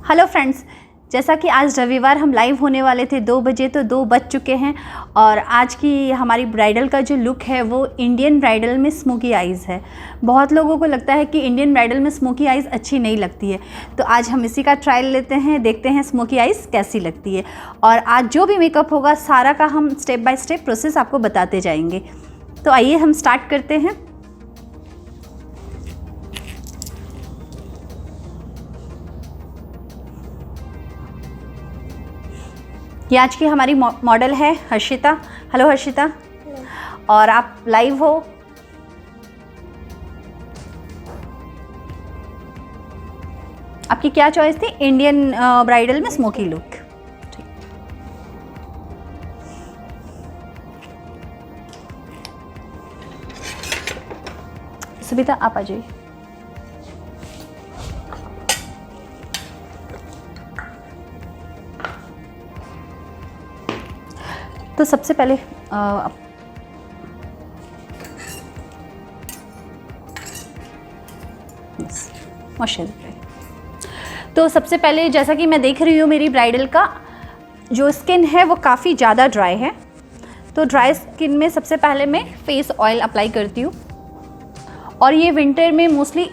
Hello friends, जैसा कि आज रविवार हम लाइव होने वाले थे 2 बजे, तो 2 बज चुके हैं और आज की हमारी ब्राइडल का जो लुक है वो इंडियन ब्राइडल में स्मोकी आइज़ है। बहुत लोगों को लगता है कि इंडियन ब्राइडल में स्मोकी आइज़ अच्छी नहीं लगती है, तो आज हम इसी का ट्रायल लेते हैं, देखते हैं स्मोकी आइज़ कैसी लगती है। और आज जो भी मेकअप होगा सारा का हम स्टेप बाय स्टेप प्रोसेस आपको बताते जाएंगे। तो आइए हम स्टार्ट करते हैं। ये आज की हमारी मॉडल है हर्षिता। हेलो हर्षिता। और आप लाइव हो। आपकी क्या चॉइस थी? इंडियन ब्राइडल में स्मोकी लुक। सुबिता आप आ जाइए। तो सबसे पहले मॉइस्चराइजर। तो सबसे पहले जैसा कि मैं देख रही हूँ मेरी ब्राइडल का जो स्किन है वो काफ़ी ज़्यादा ड्राई है, तो ड्राई स्किन में सबसे पहले मैं फेस ऑयल अप्लाई करती हूँ और ये विंटर में मोस्टली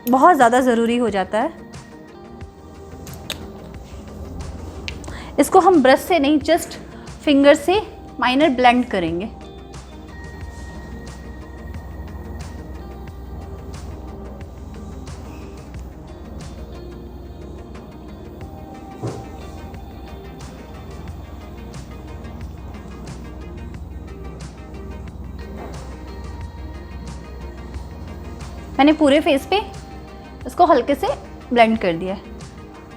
बहुत ज़्यादा ज़रूरी हो जाता है। इसको हम ब्रश से नहीं, जस्ट फिंगर से माइनर ब्लेंड करेंगे। मैंने पूरे फेस पे इसको हल्के से ब्लेंड कर दिया है।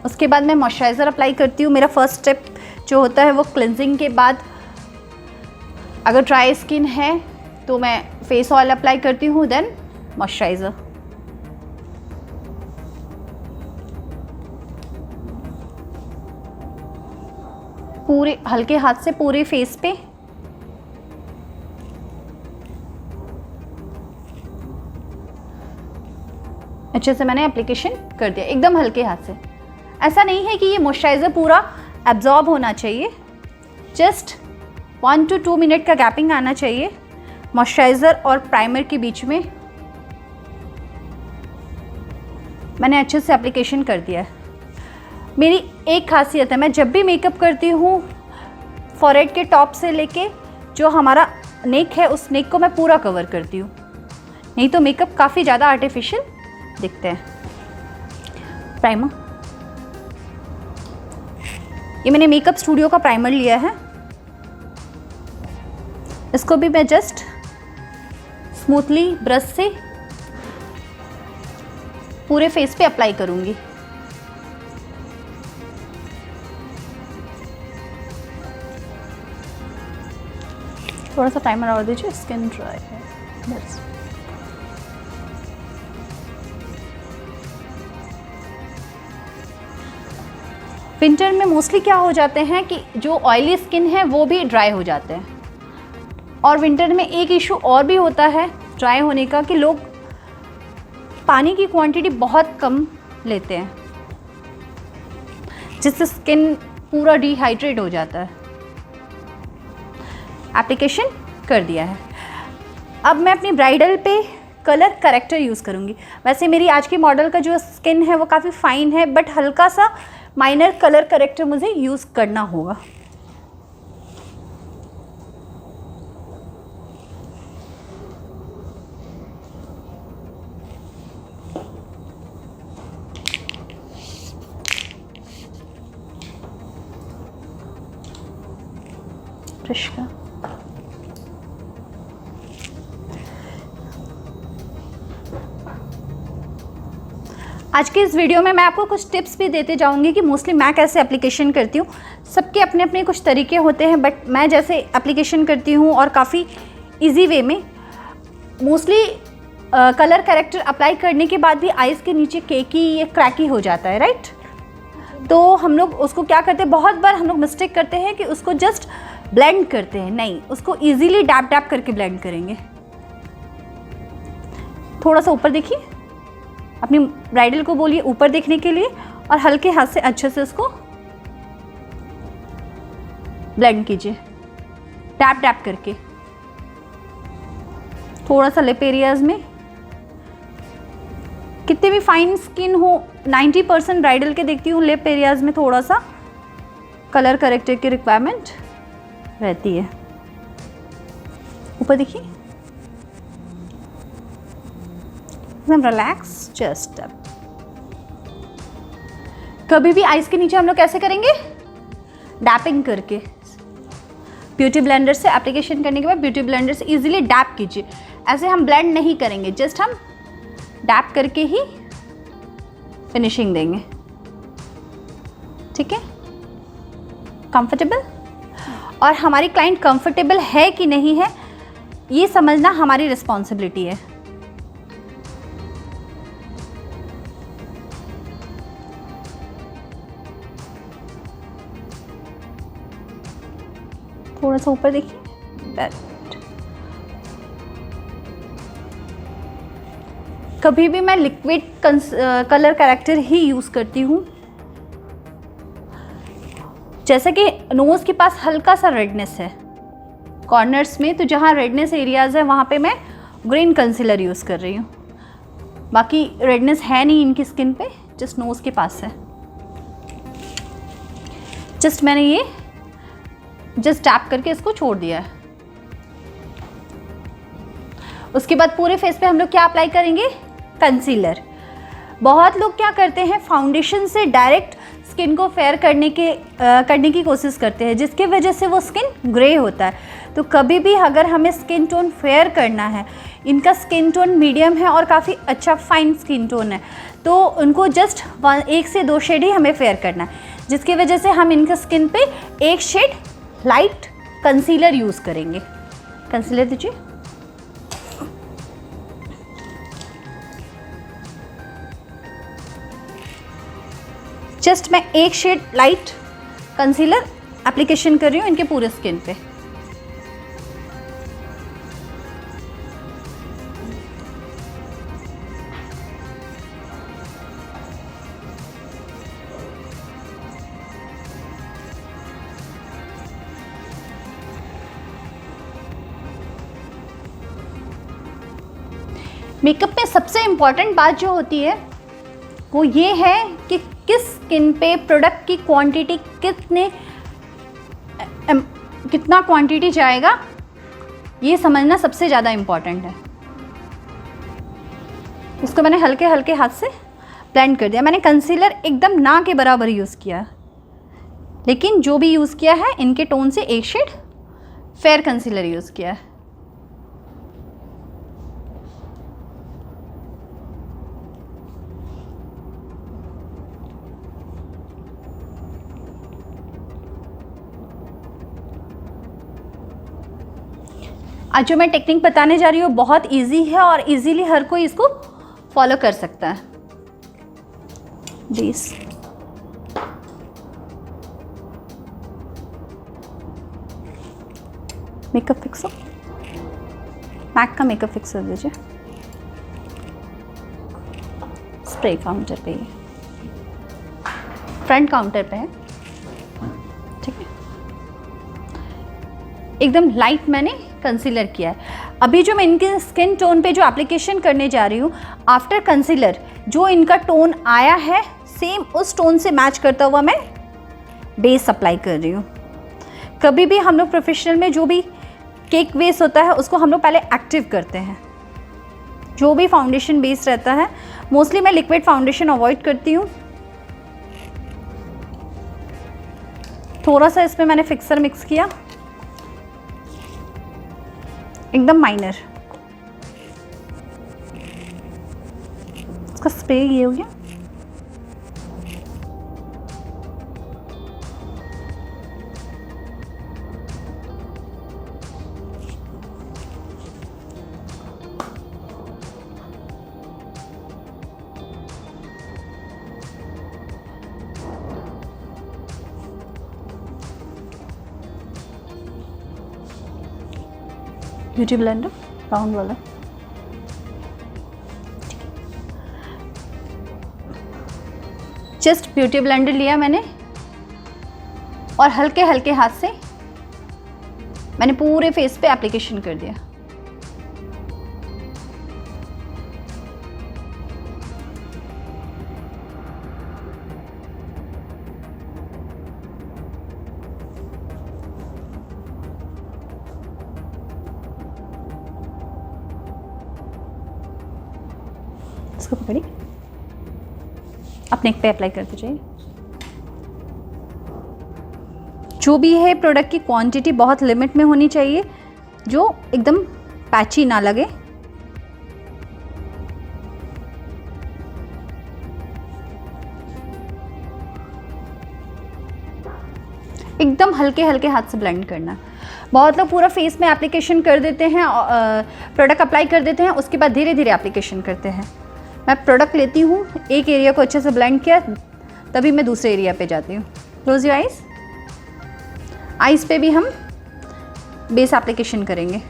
उसके बाद मैं मॉइस्चराइज़र अप्लाई करती हूँ। मेरा फर्स्ट स्टेप जो होता है वो क्लिनजिंग के बाद, अगर ड्राई स्किन है तो मैं फेस ऑयल अप्लाई करती हूँ, देन मॉइस्चराइज़र। पूरे हल्के हाथ से पूरे फेस पे अच्छे से मैंने एप्लीकेशन कर दिया, एकदम हल्के हाथ से। ऐसा नहीं है कि ये मॉइस्चराइज़र पूरा एब्जॉर्ब होना चाहिए, जस्ट 1 to 2 मिनट का गैपिंग आना चाहिए मॉइस्चराइज़र और प्राइमर के बीच में। मैंने अच्छे से एप्लीकेशन कर दिया है। मेरी एक खासियत है, मैं जब भी मेकअप करती हूँ फॉरहेड के टॉप से लेके जो हमारा नेक है उस नेक को मैं पूरा कवर करती हूँ, नहीं तो मेकअप काफ़ी ज़्यादा आर्टिफिशियल दिखते हैं। प्राइमर, ये मैंने मेकअप स्टूडियो का प्राइमर लिया है। इसको भी मैं जस्ट स्मूथली ब्रश से पूरे फेस पे अप्लाई करूंगी। थोड़ा सा प्राइमर और दीजिए, स्किन ड्राई है। बस विंटर में मोस्टली क्या हो जाते हैं कि जो ऑयली स्किन है वो भी ड्राई हो जाते हैं। और विंटर में एक इशू और भी होता है ड्राई होने का कि लोग पानी की क्वांटिटी बहुत कम लेते हैं, जिससे स्किन पूरा डिहाइड्रेट हो जाता है। एप्लीकेशन कर दिया है। अब मैं अपनी ब्राइडल पे कलर करेक्टर यूज़ करूँगी। वैसे मेरी आज की मॉडल का जो स्किन है वो काफ़ी फाइन है, बट हल्का सा माइनर कलर करेक्टर मुझे यूज़ करना होगा। ब्रश का आज के इस वीडियो में मैं आपको कुछ टिप्स भी देते जाऊंगी कि मोस्टली मैं कैसे एप्लीकेशन करती हूँ। सबके अपने अपने कुछ तरीके होते हैं, बट मैं जैसे एप्लीकेशन करती हूँ और काफ़ी इजी वे में। मोस्टली कलर करेक्टर अप्लाई करने के बाद भी आइज़ के नीचे केकी या क्रैकी हो जाता है, राइट? तो हम लोग उसको क्या करते हैं, बहुत बार हम लोग मिस्टेक करते हैं कि उसको जस्ट ब्लेंड करते हैं। नहीं, उसको इजीली डैप डैप करके ब्लेंड करेंगे। थोड़ा सा ऊपर देखिए, अपनी ब्राइडल को बोलिए ऊपर देखने के लिए और हल्के हाथ से अच्छे से उसको ब्लेंड कीजिए, टैप टैप करके। थोड़ा सा लिप एरियाज में, कितने भी फाइन स्किन हो, 90% ब्राइडल के देखती हूँ लिप एरियाज में थोड़ा सा कलर करेक्टर की रिक्वायरमेंट रहती है। ऊपर देखिए, एकदम रिलैक्स चेस्ट। कभी भी आइज के नीचे हम लोग कैसे करेंगे, डैपिंग करके। ब्यूटी ब्लेंडर से एप्लीकेशन करने के बाद ब्यूटी ब्लेंडर से इजीली डैप कीजिए। ऐसे हम ब्लेंड नहीं करेंगे, जस्ट हम डैप करके ही फिनिशिंग देंगे। ठीक है, कंफर्टेबल। और हमारी क्लाइंट कंफर्टेबल है कि नहीं है ये समझना हमारी रिस्पॉन्सिबिलिटी है। थोड़ा सा ऊपर देखिए। कभी भी मैं लिक्विड कलर करेक्टर ही यूज़ करती हूँ। जैसे कि नोज़ के पास हल्का सा रेडनेस है कॉर्नर्स में, तो जहाँ रेडनेस एरियाज़ है वहाँ पे मैं ग्रीन कंसीलर यूज़ कर रही हूँ। बाकी रेडनेस है नहीं इनकी स्किन पे, जस्ट नोज़ के पास है। जस्ट मैंने ये जस्ट टैप करके इसको छोड़ दिया है। उसके बाद पूरे फेस पे हम लोग क्या अप्लाई करेंगे, कंसीलर। बहुत लोग क्या करते हैं, फाउंडेशन से डायरेक्ट स्किन को फेयर करने की कोशिश करते हैं, जिसकी वजह से वो स्किन ग्रे होता है। तो कभी भी अगर हमें स्किन टोन फेयर करना है, इनका स्किन टोन मीडियम है और काफ़ी अच्छा फाइन स्किन टोन है, तो उनको जस्ट 1 से 2 शेड ही हमें फेयर करना है, जिसकी वजह से हम इनका स्किन पे 1 शेड लाइट कंसीलर यूज़ करेंगे। कंसीलर दीजिए। जस्ट मैं 1 शेड लाइट कंसीलर एप्लीकेशन कर रही हूँ इनके पूरे स्किन पे। मेकअप में सबसे इम्पॉर्टेंट बात जो होती है वो ये है कि किस स्किन पे प्रोडक्ट की क्वांटिटी कितना क्वांटिटी जाएगा, ये समझना सबसे ज़्यादा इम्पॉर्टेंट है। इसको मैंने हल्के हल्के हाथ से ब्लेंड कर दिया। मैंने कंसीलर एकदम ना के बराबर यूज़ किया, लेकिन जो भी यूज़ किया है इनके टोन से 1 शेड फेयर कंसीलर यूज़ किया है। आज जो मैं टेक्निक बताने जा रही हूँ बहुत इजी है और इजीली हर कोई इसको फॉलो कर सकता है। बेस मेकअप फिक्सर, मैक का मेकअप फिक्सर दीजिए। स्प्रे काउंटर पे, फ्रंट काउंटर पे है, ठीक है। एकदम लाइट मैंने कंसीलर किया है। अभी जो मैं इनके स्किन टोन पे जो एप्लीकेशन करने जा रही हूँ, आफ्टर कंसीलर जो इनका टोन आया है सेम उस टोन से मैच करता हुआ मैं बेस अप्लाई कर रही हूँ। कभी भी हम लोग प्रोफेशनल में जो भी केक बेस होता है उसको हम लोग पहले एक्टिव करते हैं। जो भी फाउंडेशन बेस रहता है, मोस्टली मैं लिक्विड फाउंडेशन अवॉइड करती हूँ। थोड़ा सा इसमें मैंने फिक्सर मिक्स किया, एकदम माइनर। इसका स्प्रे ये हो गया। ब्यूटी ब्लेंडर राउंड वाला। जस्ट ब्यूटी ब्लेंडर लिया मैंने और हल्के हल्के हाथ से मैंने पूरे फेस पे एप्लीकेशन कर दिया। इसको पकड़ी, अपने नेक पे अप्लाई करते जाइए। जो भी है प्रोडक्ट की क्वांटिटी बहुत लिमिट में होनी चाहिए, जो एकदम पैची ना लगे। एकदम हल्के हल्के हाथ से ब्लेंड करना। बहुत लोग पूरा फेस में एप्लीकेशन कर देते हैं, प्रोडक्ट अप्लाई कर देते हैं, उसके बाद धीरे धीरे एप्लीकेशन करते हैं। मैं प्रोडक्ट लेती हूँ, एक एरिया को अच्छे से ब्लेंड किया, तभी मैं दूसरे एरिया पे जाती हूँ। Close your eyes. आइज पे भी हम बेस एप्लीकेशन करेंगे।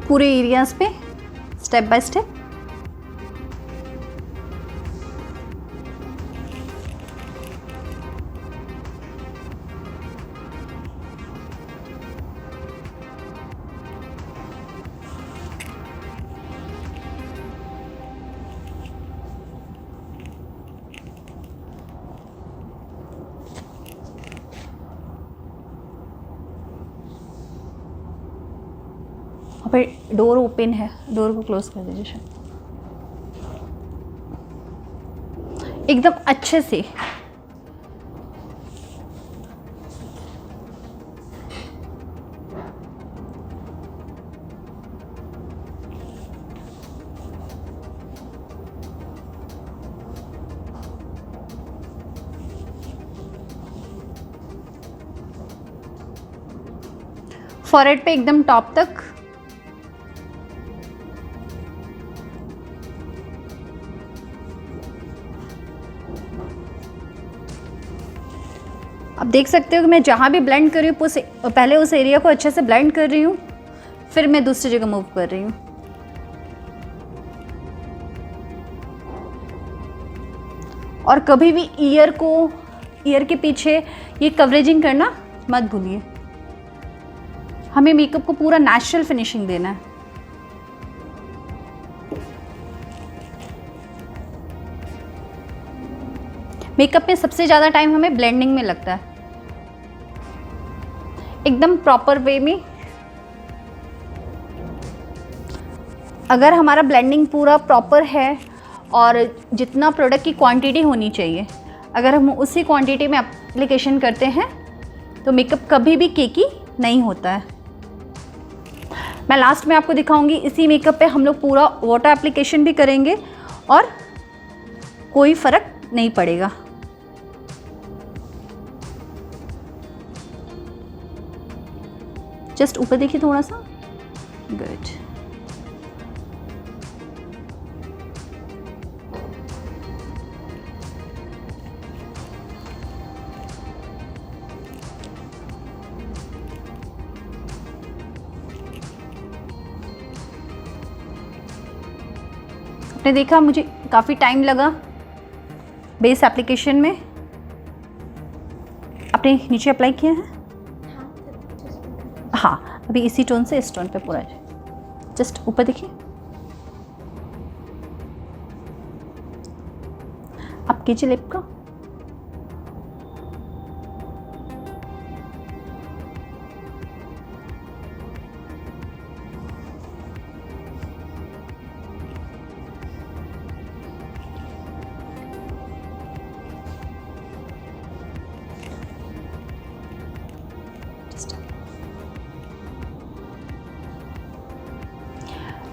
पूरे एरियाज पे स्टेप बाय स्टेप। फिर डोर ओपन है, डोर को क्लोज कर दीजिए एकदम अच्छे से। फॉरहेड पे एकदम टॉप तक। आप देख सकते हो कि मैं जहाँ भी ब्लेंड कर रही हूँ पहले उस एरिया को अच्छे से ब्लेंड कर रही हूँ, फिर मैं दूसरी जगह मूव कर रही हूँ। और कभी भी ईयर के पीछे ये कवरेजिंग करना मत भूलिए। हमें मेकअप को पूरा नेचुरल फिनिशिंग देना है। मेकअप में सबसे ज़्यादा टाइम हमें ब्लेंडिंग में लगता है, एकदम प्रॉपर वे में। अगर हमारा ब्लेंडिंग पूरा प्रॉपर है और जितना प्रोडक्ट की क्वांटिटी होनी चाहिए, अगर हम उसी क्वांटिटी में एप्लीकेशन करते हैं तो मेकअप कभी भी केकी नहीं होता है। मैं लास्ट में आपको दिखाऊंगी, इसी मेकअप पे हम लोग पूरा वाटर एप्लीकेशन भी करेंगे और कोई फ़र्क नहीं पड़ेगा। जस्ट ऊपर देखिए थोड़ा सा। गुड। आपने देखा मुझे काफ़ी टाइम लगा बेस एप्लीकेशन में। आपने नीचे अप्लाई किया है? हाँ, अभी इसी टोन से इस टोन पे पूरा जस्ट ऊपर देखिए। आप कीजिए लिप का।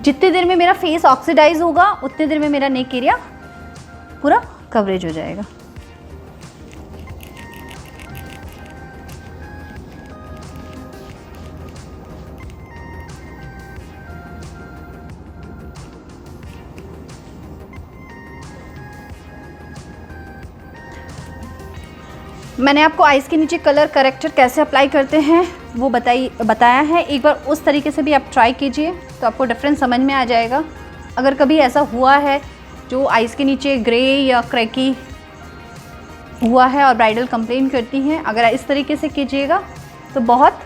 जितनी देर में मेरा फेस ऑक्सीडाइज होगा उतनी देर में मेरा नेक एरिया पूरा कवरेज हो जाएगा। मैंने आपको आइज़ के नीचे कलर करेक्टर कैसे अप्लाई करते हैं वो बताया है। एक बार उस तरीके से भी आप ट्राई कीजिए तो आपको डिफरेंस समझ में आ जाएगा। अगर कभी ऐसा हुआ है जो आइज़ के नीचे ग्रे या क्रैकी हुआ है और ब्राइडल कंप्लेन करती हैं, अगर इस तरीके से कीजिएगा तो बहुत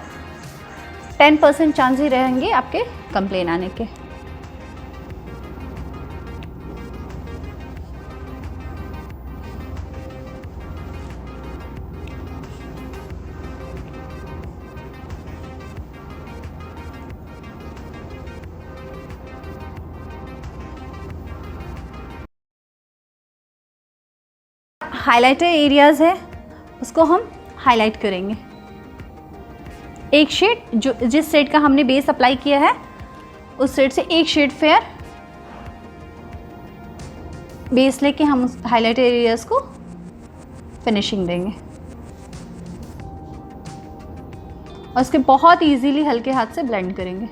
10% चांस ही रहेंगे आपके कंप्लेन आने के। हाइलाइटर एरियाज़ है उसको हम हाईलाइट करेंगे। एक शेड जो जिस शेड का हमने बेस अप्लाई किया है उस शेड से एक शेड फेयर बेस लेके हम उस हाइलाइटर एरियाज़ को फिनिशिंग देंगे और उसके बहुत इजीली हल्के हाथ से ब्लेंड करेंगे।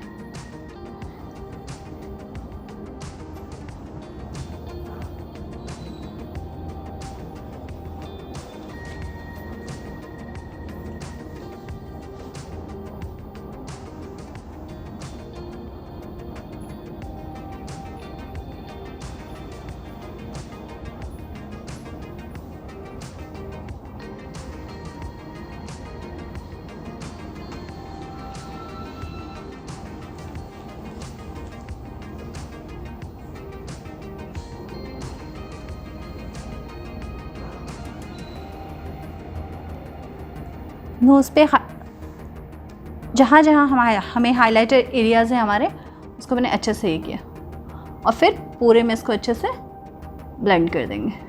नोज़ पे जहाँ जहाँ हमें हाइलाइटर एरियाज़ हैं हमारे, उसको मैंने अच्छे से ये किया और फिर पूरे में इसको अच्छे से ब्लेंड कर देंगे।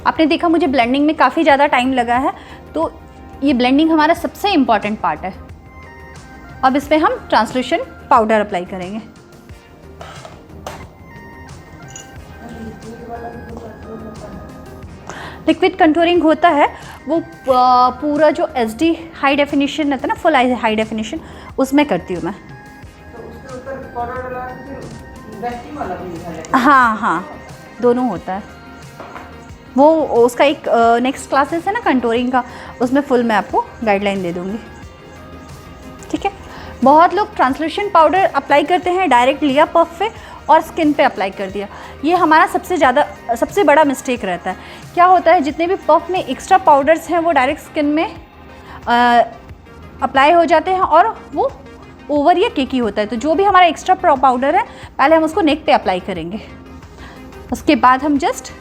आपने देखा मुझे ब्लेंडिंग में काफ़ी ज़्यादा टाइम लगा है, तो ये ब्लेंडिंग हमारा सबसे इम्पॉर्टेंट पार्ट है। अब इसमें हम ट्रांसल्यूशन पाउडर अप्लाई करेंगे। लिक्विड कंटूरिंग होता है वो पूरा जो HD हाई डेफिनेशन रहता है ना, फुल हाई डेफिनेशन, उसमें करती हूँ मैं। तो उसके ऊपर पाउडर डाला फिर वेस्टिंग वाला भी है? हाँ हाँ, दोनों होता है। वो उसका एक नेक्स्ट क्लासेस है ना कंटूरिंग का, उसमें फुल मैं आपको गाइडलाइन दे दूँगी, ठीक है। बहुत लोग ट्रांसल्यूशन पाउडर अप्लाई करते हैं, डायरेक्ट लिया पफ पे और स्किन पे अप्लाई कर दिया। ये हमारा सबसे बड़ा मिस्टेक रहता है। क्या होता है, जितने भी पफ में एक्स्ट्रा पाउडर्स हैं वो डायरेक्ट स्किन में अप्लाई हो जाते हैं और वो ओवर या केकी होता है। तो जो भी हमारा एक्स्ट्रा पाउडर है पहले हम उसको नेक पे अप्लाई करेंगे, उसके बाद हम जस्ट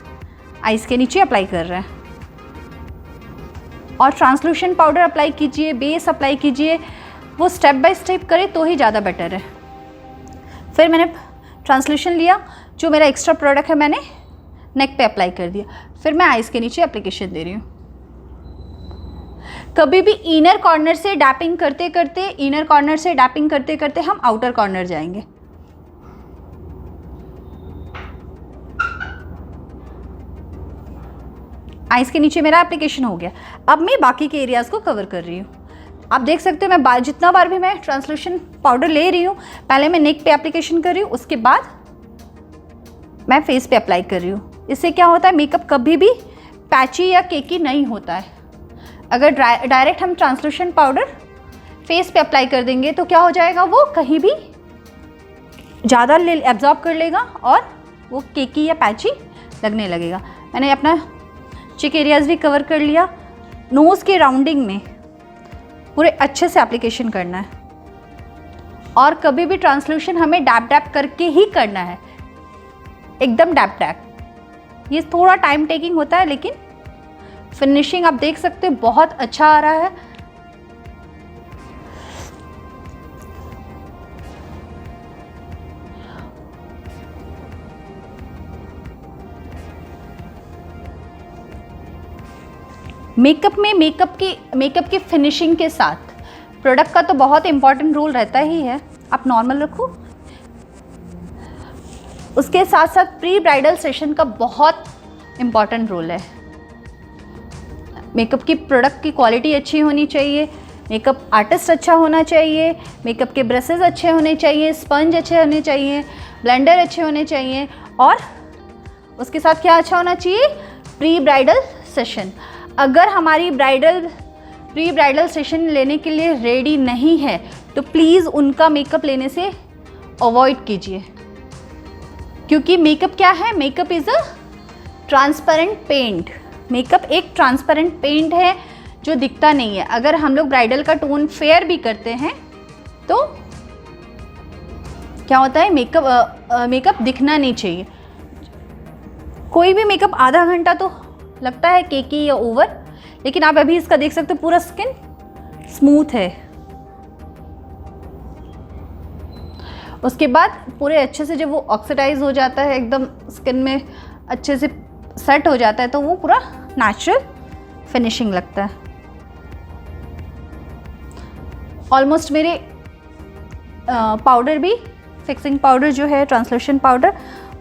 आइज़ के नीचे अप्लाई कर रहे हैं। और ट्रांसल्यूशन पाउडर अप्लाई कीजिए, बेस अप्लाई कीजिए, वो स्टेप बाय स्टेप करें तो ही ज़्यादा बेटर है। फिर मैंने ट्रांसल्यूशन लिया, जो मेरा एक्स्ट्रा प्रोडक्ट है मैंने नेक पे अप्लाई कर दिया, फिर मैं आइज़ के नीचे एप्लीकेशन दे रही हूँ। कभी भी इनर कॉर्नर से डैपिंग करते करते हम आउटर कॉर्नर जाएंगे। आइज़ के नीचे मेरा एप्लीकेशन हो गया। अब मैं बाकी के एरियाज़ को कवर कर रही हूँ। आप देख सकते हो मैं जितना बार भी मैं ट्रांसल्यूशन पाउडर ले रही हूँ, पहले मैं नेक पे एप्लीकेशन कर रही हूँ, उसके बाद मैं फेस पे अप्लाई कर रही हूँ। इससे क्या होता है, मेकअप कभी भी पैची या केकी नहीं होता है। अगर डायरेक्ट हम ट्रांसल्यूशन पाउडर फेस पे अप्लाई कर देंगे तो क्या हो जाएगा, वो कहीं भी ज़्यादा एब्जॉर्ब कर लेगा और वो केकी या पैची लगने लगेगा। मैंने अपना चिक एरियाज़ भी कवर कर लिया। नोज़ के राउंडिंग में पूरे अच्छे से एप्लीकेशन करना है और कभी भी ट्रांसल्यूशन हमें डैप डैप करके ही करना है, एकदम डैप डैप। ये थोड़ा टाइम टेकिंग होता है, लेकिन फिनिशिंग आप देख सकते हो बहुत अच्छा आ रहा है। मेकअप की फिनिशिंग के साथ प्रोडक्ट का तो बहुत इंपॉर्टेंट रोल रहता ही है। आप नॉर्मल रखो। उसके साथ साथ प्री ब्राइडल सेशन का बहुत इंपॉर्टेंट रोल है। मेकअप की प्रोडक्ट की क्वालिटी अच्छी होनी चाहिए, मेकअप आर्टिस्ट अच्छा होना चाहिए, मेकअप के ब्रशेस अच्छे होने चाहिए, स्पंज अच्छे होने चाहिए, ब्लेंडर अच्छे होने चाहिए, और उसके साथ क्या अच्छा होना चाहिए, प्री ब्राइडल सेशन। अगर हमारी प्री ब्राइडल सेशन लेने के लिए रेडी नहीं है तो प्लीज़ उनका मेकअप लेने से अवॉइड कीजिए, क्योंकि मेकअप क्या है, makeup is a transparent paint. Makeup एक ट्रांसपेरेंट पेंट है जो दिखता नहीं है। अगर हम लोग ब्राइडल का टोन फेयर भी करते हैं तो क्या होता है, मेकअप दिखना नहीं चाहिए। कोई भी मेकअप आधा घंटा तो लगता है केकी या ओवर, लेकिन आप अभी इसका देख सकते हो पूरा स्किन स्मूथ है। उसके बाद पूरे अच्छे से जब वो ऑक्सीडाइज हो जाता है, एकदम स्किन में अच्छे से सेट हो जाता है, तो वो पूरा नेचुरल फिनिशिंग लगता है। ऑलमोस्ट मेरे पाउडर भी, फिक्सिंग पाउडर जो है, ट्रांसलेशन पाउडर,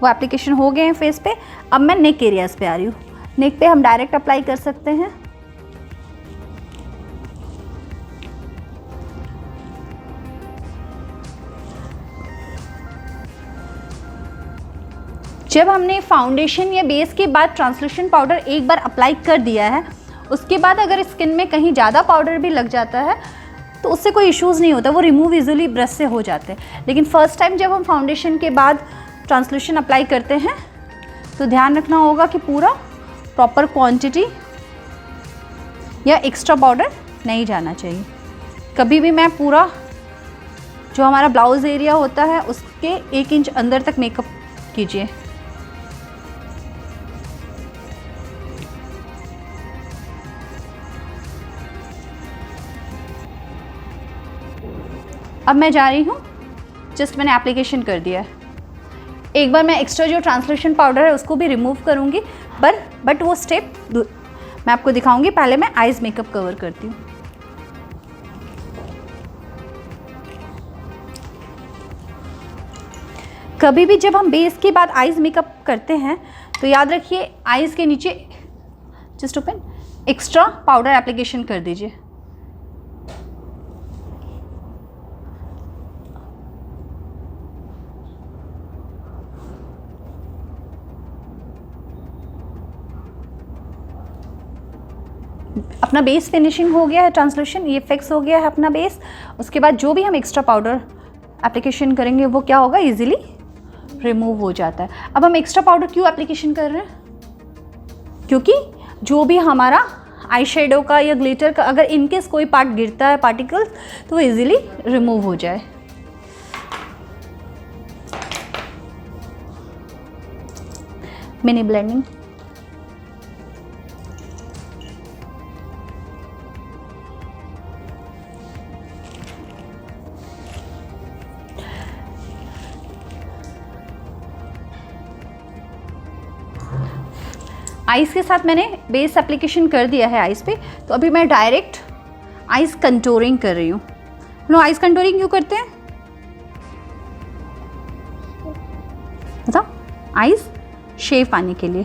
वो एप्लीकेशन हो गए हैं फेस पे। अब मैं नेक एरियाज पे आ रही हूँ। नेक पे हम डायरेक्ट अप्लाई कर सकते हैं। जब हमने फाउंडेशन या बेस के बाद ट्रांसलेशन पाउडर एक बार अप्लाई कर दिया है, उसके बाद अगर स्किन में कहीं ज़्यादा पाउडर भी लग जाता है तो उससे कोई इश्यूज़ नहीं होता, वो रिमूव इजीली ब्रश से हो जाते हैं। लेकिन फर्स्ट टाइम जब हम फाउंडेशन के बाद ट्रांसलेशन अप्लाई करते हैं तो ध्यान रखना होगा कि पूरा प्रॉपर क्वांटिटी या एक्स्ट्रा पाउडर नहीं जाना चाहिए। कभी भी मैं पूरा जो हमारा ब्लाउज एरिया होता है उसके 1 इंच अंदर तक मेकअप कीजिए। अब मैं जा रही हूँ, जस्ट मैंने एप्लीकेशन कर दिया है। एक बार मैं एक्स्ट्रा जो ट्रांसलेशन पाउडर है उसको भी रिमूव करूँगी, बट वो स्टेप मैं आपको दिखाऊंगी। पहले मैं आईज मेकअप कवर करती हूँ। कभी भी जब हम बेस के बाद आईज मेकअप करते हैं तो याद रखिए आईज के नीचे just open extra powder application कर दीजिए। अपना बेस फिनिशिंग हो गया है, ट्रांसलेशन ये फिक्स हो गया है अपना बेस। उसके बाद जो भी हम एक्स्ट्रा पाउडर एप्लीकेशन करेंगे वो क्या होगा, इजीली रिमूव हो जाता है। अब हम एक्स्ट्रा पाउडर क्यों एप्लीकेशन कर रहे हैं, क्योंकि जो भी हमारा आई शेडो का या ग्लिटर का अगर इनकेस कोई पार्ट गिरता है पार्टिकल्स तो वो इजीली रिमूव हो जाए। Mini blending. आइज़ के साथ मैंने बेस एप्लीकेशन कर दिया है आइज़ पे, तो अभी मैं डायरेक्ट आइज़ कंटूरिंग कर रही हूँ। नो, आइज़ कंटूरिंग क्यों करते हैं बताओ? आइज़ शेप आने के लिए।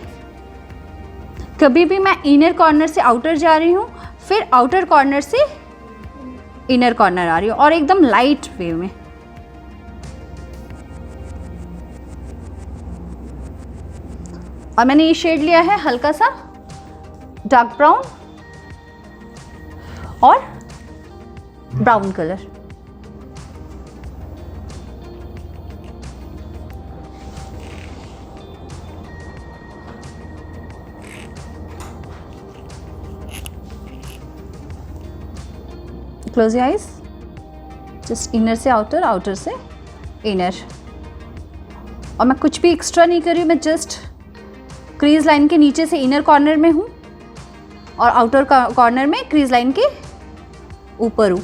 कभी भी मैं इनर कॉर्नर से आउटर जा रही हूँ, फिर आउटर कॉर्नर से इनर कॉर्नर आ रही हूँ, और एकदम लाइट वे में। और मैंने ये शेड लिया है हल्का सा डार्क ब्राउन और brown colour. Close your eyes, just inner से आउटर, आउटर से इनर। और मैं कुछ भी एक्स्ट्रा नहीं कर रही हूँ, मैं जस्ट क्रीज लाइन के नीचे से इनर कॉर्नर में हूँ और आउटर कॉर्नर में क्रीज लाइन के ऊपर हूँ।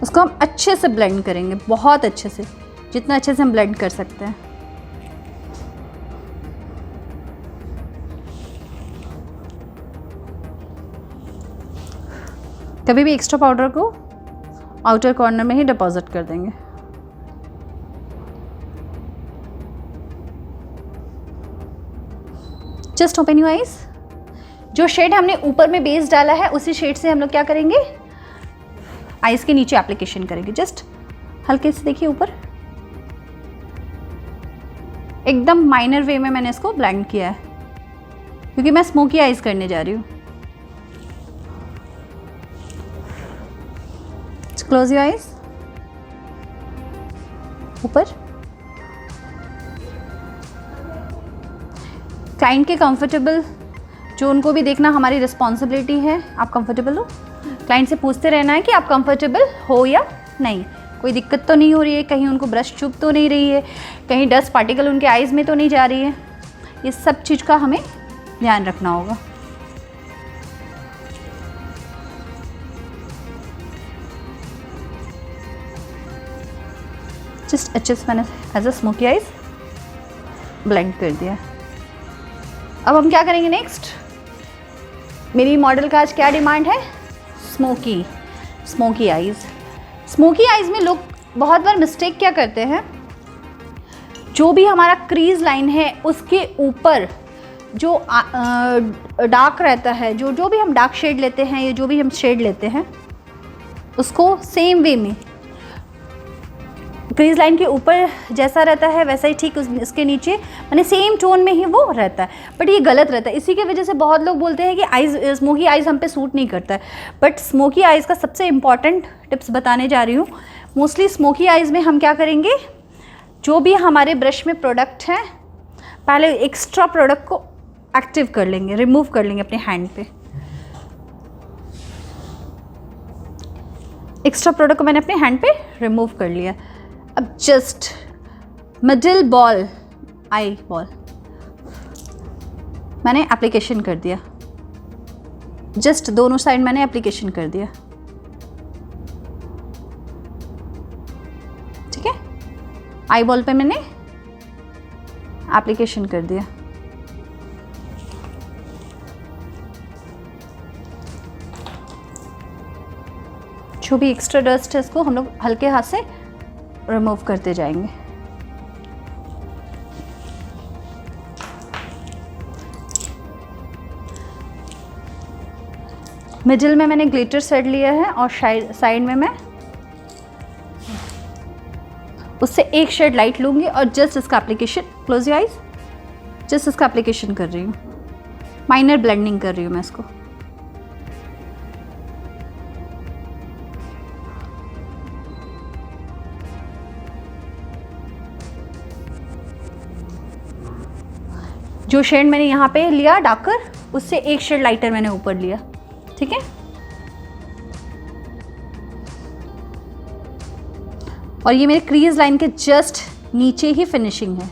उसको हम अच्छे से ब्लेंड करेंगे, बहुत अच्छे से, जितना अच्छे से हम ब्लेंड कर सकते हैं। कभी भी एक्स्ट्रा पाउडर को आउटर कॉर्नर में ही डिपॉजिट कर देंगे। Just open your eyes. जो शेड हमने ऊपर में बेस डाला है उसी शेड से हम लोग क्या करेंगे, आइज के नीचे एप्लीकेशन करेंगे। जस्ट हल्के से देखिए ऊपर, एकदम माइनर वे में मैंने इसको ब्लेंड किया है क्योंकि मैं स्मोकी आइज करने जा रही हूँ। Close your eyes. ऊपर क्लाइंट के कंफर्टेबल जो उनको भी देखना हमारी रिस्पॉन्सिबिलिटी है। आप कंफर्टेबल हो, क्लाइंट से पूछते रहना है कि आप कंफर्टेबल हो या नहीं, कोई दिक्कत तो नहीं हो रही है, कहीं उनको ब्रश चुभ तो नहीं रही है, कहीं डस्ट पार्टिकल उनके आइज़ में तो नहीं जा रही है। ये सब चीज़ का हमें ध्यान रखना होगा। जस्ट अच्छे से मैंने as a smoky eyes blend कर दिया। अब हम क्या करेंगे नेक्स्ट, मेरी मॉडल का आज क्या डिमांड है, स्मोकी आइज़। स्मोकी आइज़ में लोग बहुत बार मिस्टेक क्या करते हैं, जो भी हमारा क्रीज लाइन है उसके ऊपर जो डार्क रहता है, जो भी हम डार्क शेड लेते हैं या जो भी हम शेड लेते हैं उसको सेम वे में क्रीज लाइन के ऊपर जैसा रहता है वैसा ही ठीक उसके नीचे माने सेम टोन में ही वो रहता है। बट ये गलत रहता है। इसी की वजह से बहुत लोग बोलते हैं कि आइज़ स्मोकी आइज़ हम पे सूट नहीं करता है। बट स्मोकी आइज़ का सबसे इम्पॉर्टेंट टिप्स बताने जा रही हूँ। मोस्टली स्मोकी आइज़ में हम क्या करेंगे, जो भी हमारे ब्रश में प्रोडक्ट हैं पहले एक्स्ट्रा प्रोडक्ट को एक्टिव कर लेंगे, रिमूव कर लेंगे अपने हैंड पे। एक्स्ट्रा प्रोडक्ट को मैंने अपने हैंड पे रिमूव कर लिया। अब just middle ball, eye ball मैंने एप्लीकेशन कर दिया। जस्ट दोनों साइड मैंने एप्लीकेशन कर दिया। ठीक है, आई बॉल पे मैंने एप्लीकेशन कर दिया। जो भी एक्स्ट्रा डस्ट है इसको हम लोग हल्के हाथ से रिमूव करते जाएंगे। मिडिल में मैंने ग्लिटर शेड लिया है और साइड में मैं उससे एक शेड लाइट लूंगी और जस्ट इसका application, close your eyes, just इसका एप्लीकेशन कर रही हूँ। माइनर ब्लेंडिंग कर रही हूँ मैं इसको। जो शेड मैंने यहाँ पे लिया डार्कर, उससे एक शेड लाइटर मैंने ऊपर लिया। ठीक है, और ये मेरे क्रीज लाइन के जस्ट नीचे ही फिनिशिंग है।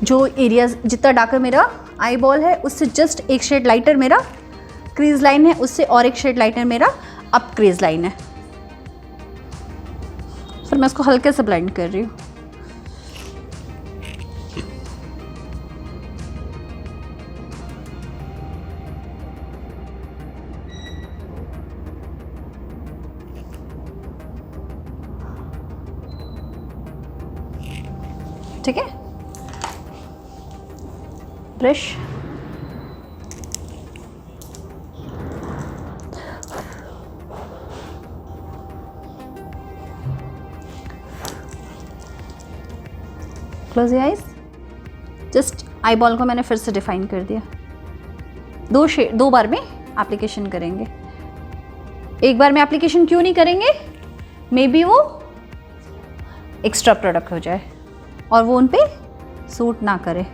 जो एरिया जितना डार्कर मेरा आई बॉल है उससे जस्ट एक शेड लाइटर मेरा क्रीज लाइन है, उससे और एक शेड लाइटर मेरा अप क्रीज लाइन है। फिर मैं इसको हल्के से ब्लेंड कर रही हूँ। ठीक है, brush close your eyes. Just eye ball को मैंने फिर से डिफाइन कर दिया। दो बार में एप्लीकेशन करेंगे। एक बार में एप्लीकेशन क्यों नहीं करेंगे, मे बी वो एक्स्ट्रा प्रोडक्ट हो जाए और वो उन पे सूट ना करे।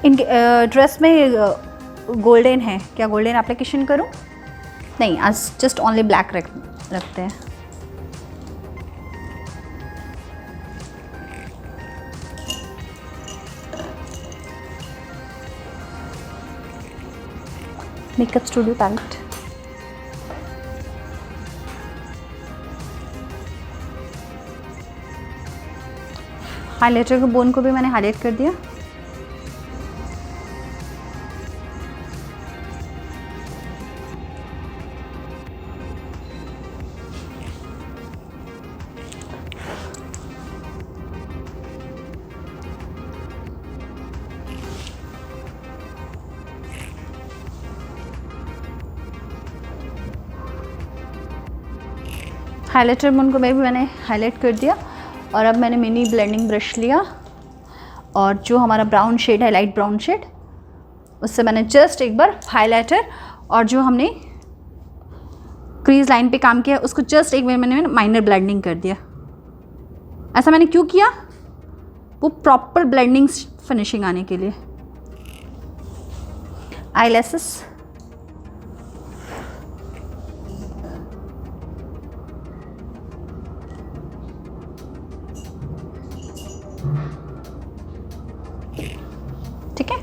इन ड्रेस में गोल्डन है, क्या गोल्डन एप्लीकेशन करूं? नहीं, आज जस्ट ओनली ब्लैक रखते हैं। Makeup studio palette. हाइलाइटर के बोन को भी मैंने हाईलाइट कर दिया। हाइलाइटर बोन को मैंने हाईलाइट कर दिया और अब मैंने मिनी ब्लेंडिंग ब्रश लिया और जो हमारा ब्राउन शेड है, लाइट ब्राउन शेड, उससे मैंने जस्ट एक बार हाइलाइटर और जो हमने क्रीज लाइन पे काम किया उसको जस्ट एक बार मैंने माइनर ब्लेंडिंग कर दिया। ऐसा मैंने क्यों किया? वो प्रॉपर ब्लेंडिंग फिनिशिंग आने के लिए। आईलैशेस, ठीक है।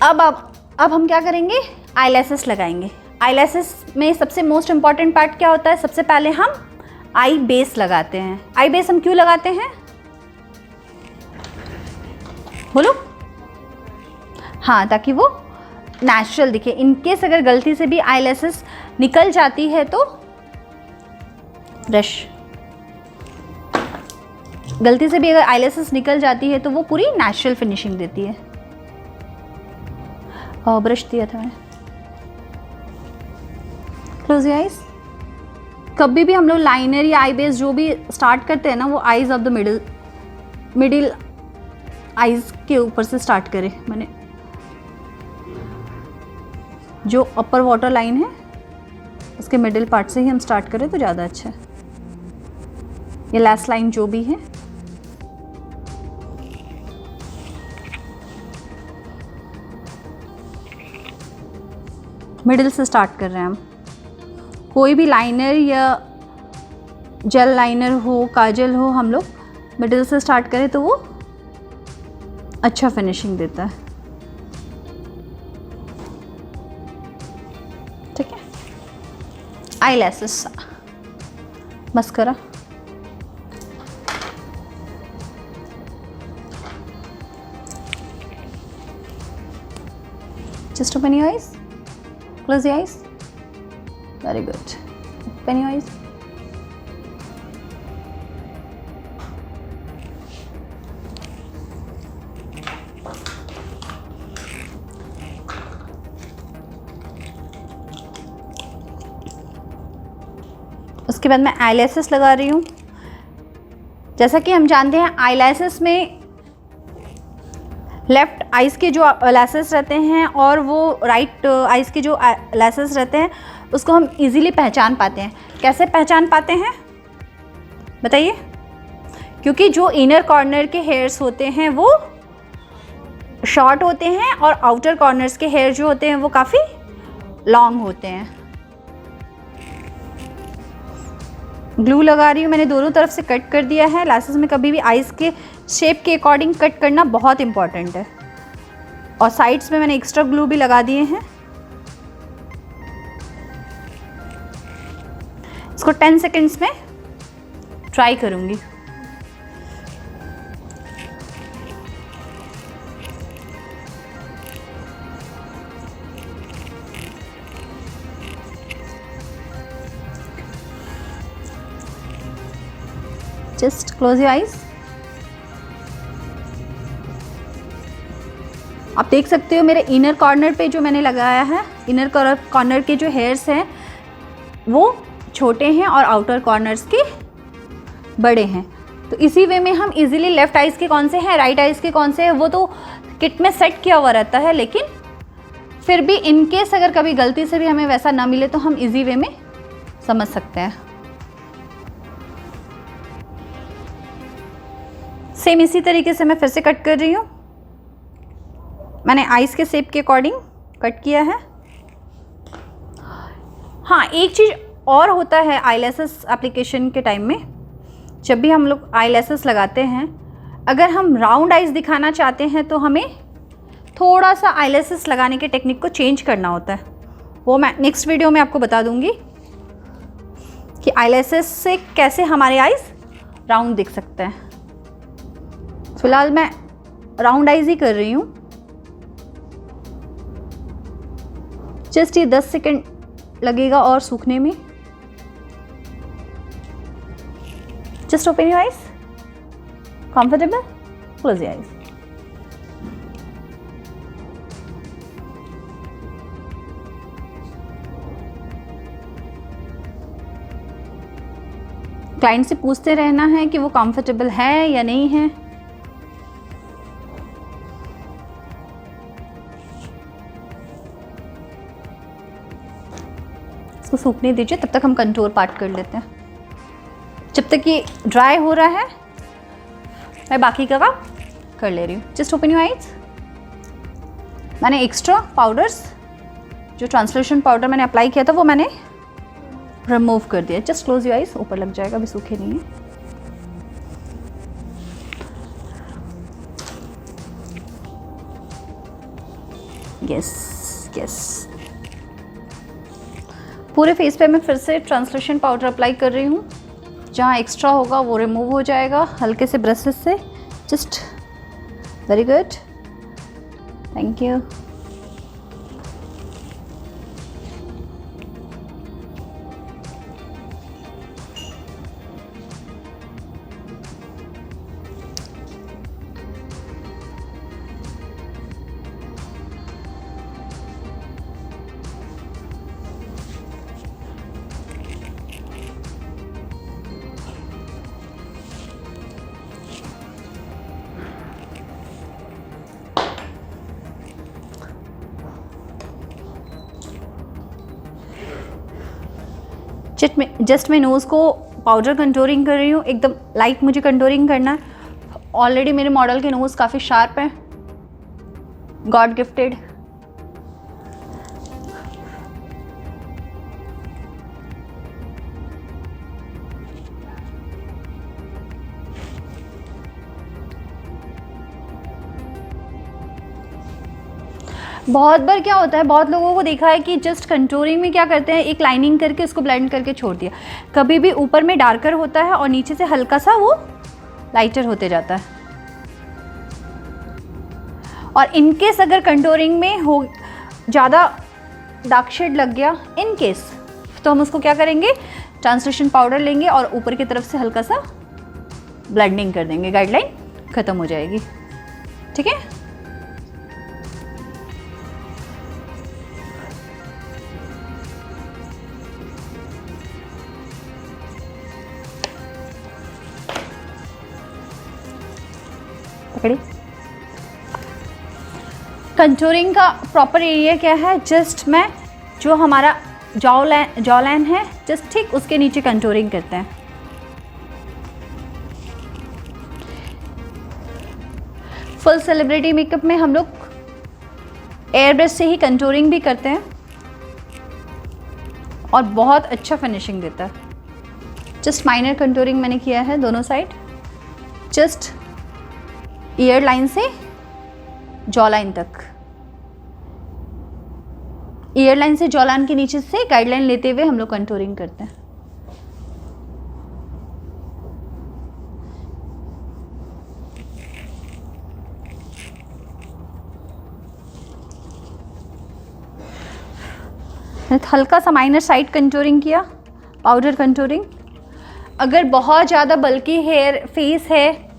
अब हम क्या करेंगे? आईलैशेस लगाएंगे। आईलैशेस में सबसे मोस्ट इम्पॉर्टेंट पार्ट क्या होता है? सबसे पहले हम आई बेस लगाते हैं। आई बेस हम क्यों लगाते हैं? बोलो। हाँ, ताकि वो नेचुरल दिखे। इनकेस अगर गलती से भी आईलैशेस निकल जाती है तो ब्रश, गलती से भी अगर आईलैशेस निकल जाती है तो वो पूरी नेचुरल फिनिशिंग देती है। ब्रश दिया था मैंने। Close your eyes. कभी भी हम लोग लाइनर या आई बेस जो भी स्टार्ट करते हैं ना, वो eyes of the middle eyes के ऊपर से स्टार्ट करें। मैंने जो अपर वाटर लाइन है उसके मिडिल पार्ट से ही हम स्टार्ट करें तो ज़्यादा अच्छा है। ये लैश लाइन जो भी है, मिडिल से स्टार्ट कर रहे हैं हम। कोई भी लाइनर या जेल लाइनर हो, काजल हो, हम लोग मिडिल से स्टार्ट करें तो वो अच्छा फिनिशिंग देता है। ठीक है। Eyelashes, mascara, just open your eyes, close your eyes, very good, open your eyes, उसके बाद मैं आईलैशेस लगा रही हूँ। जैसा कि हम जानते हैं आईलैशेस में लेफ़्ट आइज़ के जो लैसेस रहते हैं और वो राइट आइज़ के जो लैसेस रहते हैं उसको हम इजीली पहचान पाते हैं। कैसे पहचान पाते हैं बताइए? क्योंकि जो इनर कॉर्नर के हेयर्स होते हैं वो शॉर्ट होते हैं और आउटर कॉर्नर्स के हेयर जो होते हैं वो काफ़ी लॉन्ग होते हैं। ग्लू लगा रही हूँ मैंने, दोनों तरफ से कट कर दिया है। लैसेस में कभी भी आइज़ के शेप के अकॉर्डिंग कट करना बहुत इंपॉर्टेंट है। और साइड्स में मैंने एक्स्ट्रा ग्लू भी लगा दिए हैं। इसको 10 सेकेंड्स में ट्राई करूँगी। Just close your eyes. आप देख सकते हो मेरे इनर कॉर्नर पे जो मैंने लगाया है, इनर कॉर्नर के जो हेयर्स हैं वो छोटे हैं और आउटर कॉर्नर्स के बड़े हैं। तो इसी वे में हम इजीली लेफ़्ट आइज़ के कौन से हैं, राइट आइज़ के कौन से हैं, वो तो किट में सेट किया हुआ रहता है। लेकिन फिर भी इनकेस अगर कभी गलती से भी हमें वैसा ना मिले तो हम इजी वे में समझ सकते हैं। सेम इसी तरीके से मैं फिर से कट कर रही हूँ। मैंने आइज़ के शेप के अकॉर्डिंग कट किया है। हाँ, एक चीज़ और होता है आईलैशेस एप्लीकेशन के टाइम में, जब भी हम लोग आईलैशेस लगाते हैं, अगर हम राउंड आइज़ दिखाना चाहते हैं तो हमें थोड़ा सा आईलैशेस लगाने के टेक्निक को चेंज करना होता है। वो मैं नेक्स्ट वीडियो में आपको बता दूंगी कि आईलैशेस से कैसे हमारे आइज़ राउंड दिख सकते हैं। फिलहाल मैं राउंड आइज़ ही कर रही हूँ। जस्ट ये 10 सेकेंड लगेगा और सूखने में। Just open your eyes, comfortable, close your eyes. Client से पूछते रहना है कि वो कंफर्टेबल है या नहीं है। इसको सूखने दीजिए, तब तक हम कंटूर पार्ट कर लेते हैं। जब तक ये ड्राई हो रहा है मैं बाकी का काम कर ले रही हूँ। Just open your eyes. मैंने एक्स्ट्रा पाउडर्स, जो ट्रांसलेशन पाउडर मैंने अप्लाई किया था वो मैंने रिमूव कर दिया। जस्ट क्लोज योर आइज, ऊपर लग जाएगा, अभी सूखे नहीं है। यस यस, पूरे फेस पे मैं फिर से ट्रांसलेशन पाउडर अप्लाई कर रही हूँ। जहाँ एक्स्ट्रा होगा वो रिमूव हो जाएगा हल्के से ब्रशेस से। Just very good, thank you. Just मैं नोज़ को पाउडर कंटूरिंग कर रही हूँ। एकदम लाइट मुझे कंटूरिंग करना है। ऑलरेडी मेरे मॉडल के नोज़ काफ़ी शार्प हैं, गॉड गिफ्टेड। बहुत बार क्या होता है, बहुत लोगों को देखा है कि जस्ट कंटूरिंग में क्या करते हैं, एक लाइनिंग करके उसको ब्लेंड करके छोड़ दिया। कभी भी ऊपर में डार्कर होता है और नीचे से हल्का सा वो लाइटर होते जाता है। और इनकेस अगर कंटूरिंग में हो ज़्यादा डार्क शेड लग गया इन केस, तो हम उसको क्या करेंगे, ट्रांसलेशन पाउडर लेंगे और ऊपर की तरफ से हल्का सा ब्लेंडिंग कर देंगे, गाइडलाइन ख़त्म हो जाएगी। ठीक है, पकड़ी। कंटूरिंग का प्रॉपर एरिया क्या है, जस्ट मैं जो हमारा जॉ लाइन है जस्ट ठीक उसके नीचे कंटूरिंग करते हैं। फुल सेलिब्रिटी मेकअप में हम लोग एयर ब्रश से ही कंटूरिंग भी करते हैं और बहुत अच्छा फिनिशिंग देता है। जस्ट माइनर कंटूरिंग मैंने किया है दोनों साइड, जस्ट ईयर लाइन से जॉ लाइन तक। ईयर लाइन से जॉ लाइन के नीचे से गाइडलाइन लेते हुए हम लोग कंटूरिंग करते हैं। हल्का सा माइनर साइड कंटूरिंग किया, पाउडर कंटूरिंग। अगर बहुत ज़्यादा बल्कि हेयर फेस है,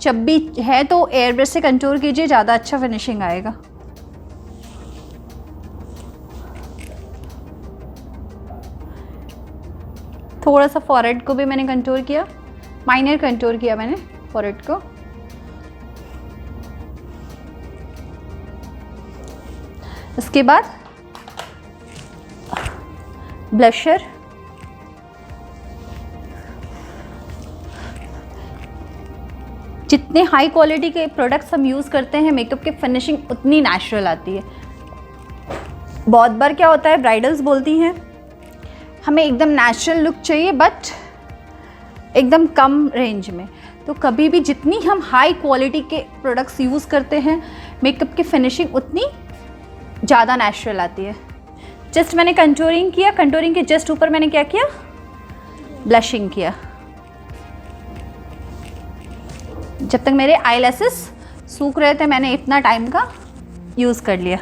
चब्बी है, तो एयर ब्रश से कंटूर कीजिए, ज़्यादा अच्छा फिनिशिंग आएगा। थोड़ा सा फॉरहेड को भी मैंने कंटूर किया, माइनर कंटूर किया मैंने फॉरहेड को। इसके बाद ब्लशर, जितने हाई क्वालिटी के प्रोडक्ट्स हम यूज़ करते हैं मेकअप की फिनिशिंग उतनी नेचुरल आती है। बहुत बार क्या होता है, ब्राइडल्स बोलती हैं हमें एकदम नेचुरल लुक चाहिए बट एकदम कम रेंज में। तो कभी भी जितनी हम हाई क्वालिटी के प्रोडक्ट्स यूज़ करते हैं मेकअप की फिनिशिंग उतनी ज़्यादा नेचुरल आती है। जस्ट मैंने कंटूरिंग किया, कंटूरिंग के जस्ट ऊपर मैंने क्या किया, ब्लशिंग किया। जब तक मेरे आईलैशेस सूख रहे थे मैंने इतना टाइम का यूज़ कर लिया।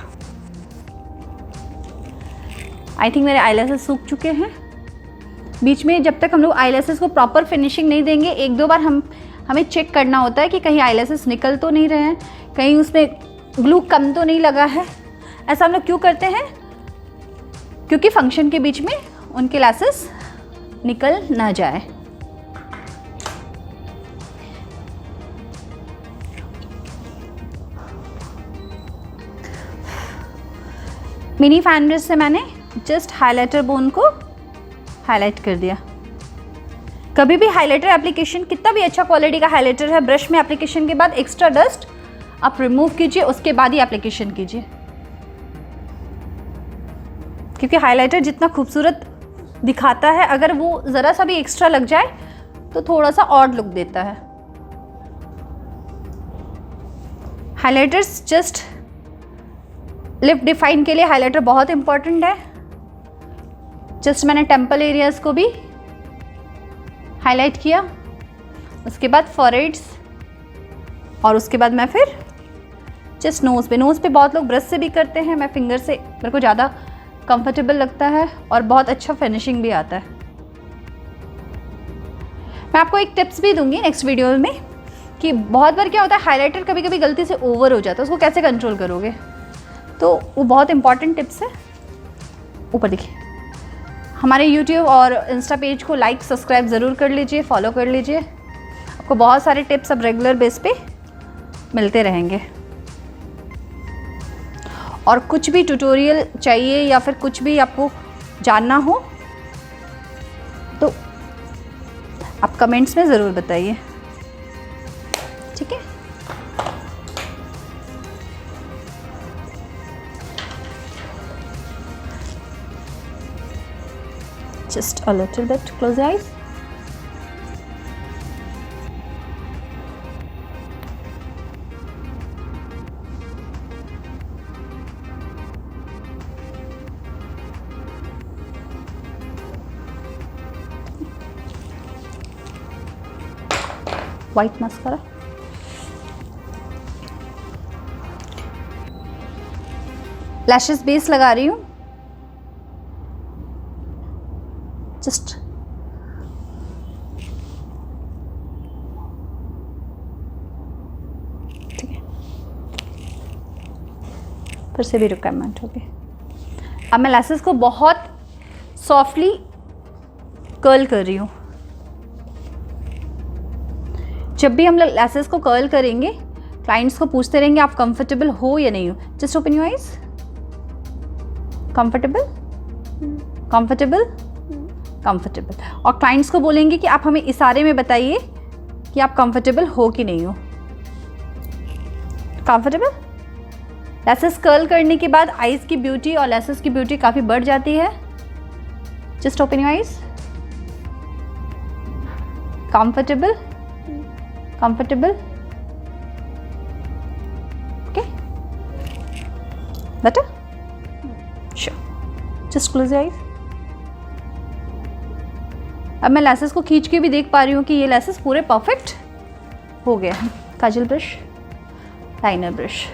आई थिंक मेरे आईलैशेस सूख चुके हैं। बीच में जब तक हम लोग आईलैशेस को प्रॉपर फिनिशिंग नहीं देंगे, एक दो बार हमें चेक करना होता है कि कहीं आईलैशेस निकल तो नहीं रहे हैं, कहीं उसमें ग्लू कम तो नहीं लगा है। ऐसा हम लोग क्यों करते हैं? क्योंकि फंक्शन के बीच में उनके लैशेस निकल ना जाए। मिनी फैन ब्रश से मैंने जस्ट हाइलाइटर बोन को हाईलाइट कर दिया। कभी भी हाइलाइटर एप्लीकेशन, कितना भी अच्छा क्वालिटी का हाइलाइटर है, ब्रश में एप्लीकेशन के बाद एक्स्ट्रा डस्ट आप रिमूव कीजिए, उसके बाद ही एप्लीकेशन कीजिए। क्योंकि हाइलाइटर जितना खूबसूरत दिखाता है, अगर वो ज़रा सा भी एक्स्ट्रा लग जाए तो थोड़ा सा ऑड लुक देता है। हाइलाइटर्स जस्ट लिप डिफाइन के लिए हाइलाइटर बहुत इंपॉर्टेंट है। जस्ट मैंने टेम्पल एरियाज को भी हाईलाइट किया, उसके बाद फॉरहेड्स, और उसके बाद मैं फिर जस्ट नोज़ पे बहुत लोग ब्रश से भी करते हैं, मैं फिंगर से, मेरे को ज़्यादा कंफर्टेबल लगता है और बहुत अच्छा फिनिशिंग भी आता है। मैं आपको एक टिप्स भी दूंगी नेक्स्ट वीडियो में कि बहुत बार क्या होता है, हाइलाइटर कभी कभी गलती से ओवर हो जाता है, उसको कैसे कंट्रोल करोगे। तो वो बहुत इंपॉर्टेंट टिप्स है। ऊपर देखिए, हमारे YouTube और इंस्टा पेज को लाइक सब्सक्राइब ज़रूर कर लीजिए, फॉलो कर लीजिए। आपको बहुत सारे टिप्स अब रेगुलर बेस पे मिलते रहेंगे। और कुछ भी ट्यूटोरियल चाहिए या फिर कुछ भी आपको जानना हो तो आप कमेंट्स में ज़रूर बताइए, ठीक है। Just a little bit, close your eyes. White mascara. Lashes base लगा रही हूँ। जस्ट ठीक है, फिर से भी रिक्वायरमेंट होगी। अब मैं लैसेस को बहुत सॉफ्टली कर्ल कर रही हूँ। जब भी हम लोग लैसेस को कर्ल करेंगे, क्लाइंट्स को पूछते रहेंगे आप कंफर्टेबल हो या नहीं हो। Just open your eyes. Comfortable, comfortable, comfortable. और क्लाइंट्स को बोलेंगे कि आप हमें इशारे में बताइए कि आप कंफर्टेबल हो कि नहीं हो। कंफर्टेबल। लैसेस कर्ल करने के बाद आईज की ब्यूटी और लैसेस की ब्यूटी काफ़ी बढ़ जाती है। Just open your eyes. Comfortable, comfortable, okay, better, sure. Just close your eyes. अब मैं लैसेस को खींच के भी देख पा रही हूँ कि ये लैसेस पूरे परफेक्ट हो गए हैं। काजल ब्रश, लाइनर ब्रश।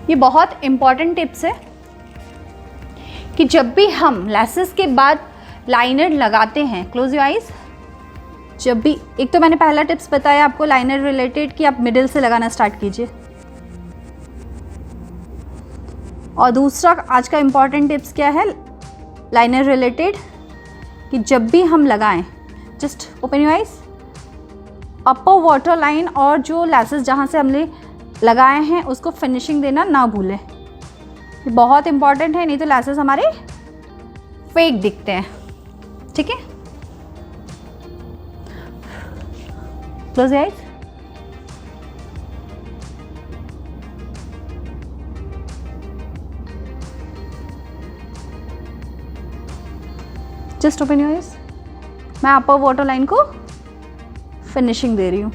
ये बहुत इम्पॉर्टेंट टिप्स है कि जब भी हम लैसेस के बाद लाइनर लगाते हैं, क्लोज योर आईज। जब भी, एक तो मैंने पहला टिप्स बताया आपको लाइनर रिलेटेड कि आप मिडिल से लगाना स्टार्ट कीजिए, और दूसरा आज का इम्पॉर्टेंट टिप्स क्या है लाइनर रिलेटेड, कि जब भी हम लगाएं, just open your eyes, upper water line और जो लैसेस जहाँ से हमने लगाए हैं उसको फिनिशिंग देना ना भूलें। ये बहुत इंपॉर्टेंट है, नहीं तो लैसेस हमारे फेक दिखते हैं, ठीक है। Close your eyes. Just open your eyes. मैं अपर वाटर लाइन को फिनिशिंग दे रही हूँ।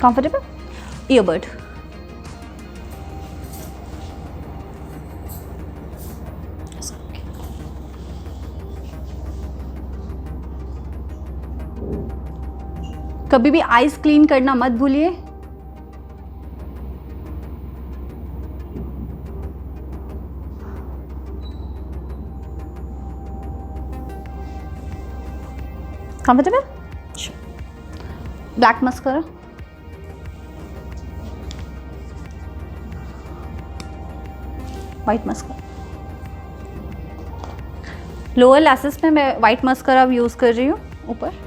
कंफर्टेबल। ईयरबड। कभी भी आईज क्लीन करना मत भूलिए। Comfortable. Black mascara. White mascara. Lower lashes में मैं वाइट मस्करा यूज़ कर रही हूँ ऊपर,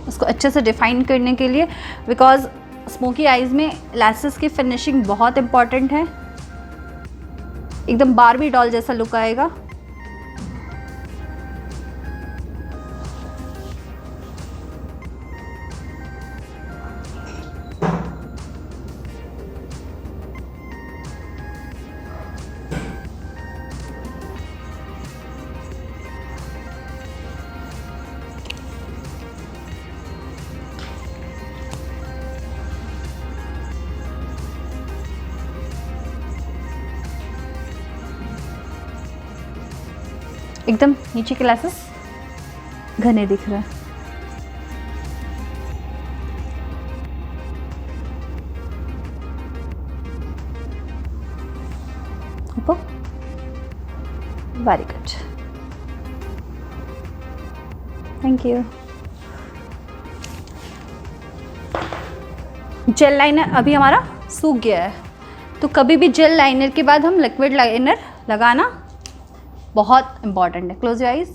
उसको अच्छे से डिफाइन करने के लिए, बिकॉज स्मोकी आइज़ में लैसेस की फिनिशिंग बहुत इम्पॉर्टेंट है। एकदम बारबी डॉल जैसा लुक आएगा। एकदम नीचे के लैसेस घने दिख रहे हैं। ऊपर। Very good, thank you. Jail liner अभी हमारा सूख गया है, तो कभी भी जेल लाइनर के बाद हम लिक्विड लाइनर लगाना बहुत इंपॉर्टेंट है। Close your eyes.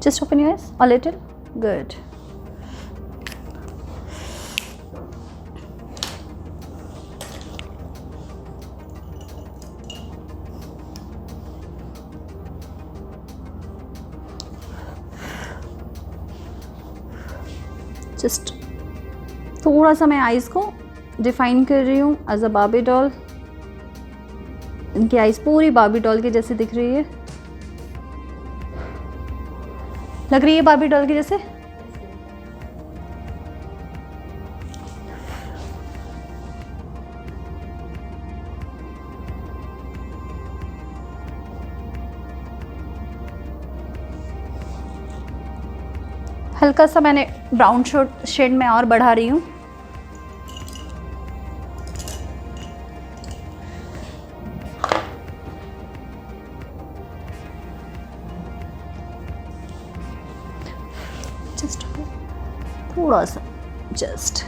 Just open your eyes a little. Good. Just थोड़ा सा मैं आइज़ को डिफाइन कर रही हूँ एज अ बार्बी डॉल। इनकी आइज़ पूरी बार्बी डॉल की जैसे दिख रही है। लग रही है बार्बी डॉल की जैसे। हल्का सा मैंने ब्राउन शेड में और बढ़ा रही हूँ। जस्ट थोड़ा सा जस्ट।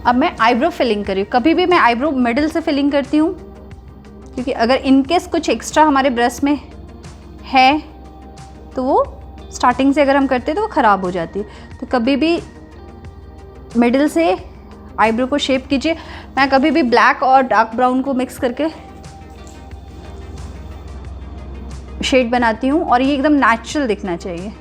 अब मैं आईब्रो फिलिंग कर रही हूँ। कभी भी मैं आईब्रो मिडिल से फिलिंग करती हूँ, क्योंकि अगर इनकेस कुछ एक्स्ट्रा हमारे ब्रश में है तो वो स्टार्टिंग से अगर हम करते हैं तो वो ख़राब हो जाती है। तो कभी भी मिडिल से आईब्रो को शेप कीजिए। मैं कभी भी ब्लैक और डार्क ब्राउन को मिक्स करके शेड बनाती हूँ, और ये एकदम नेचुरल दिखना चाहिए।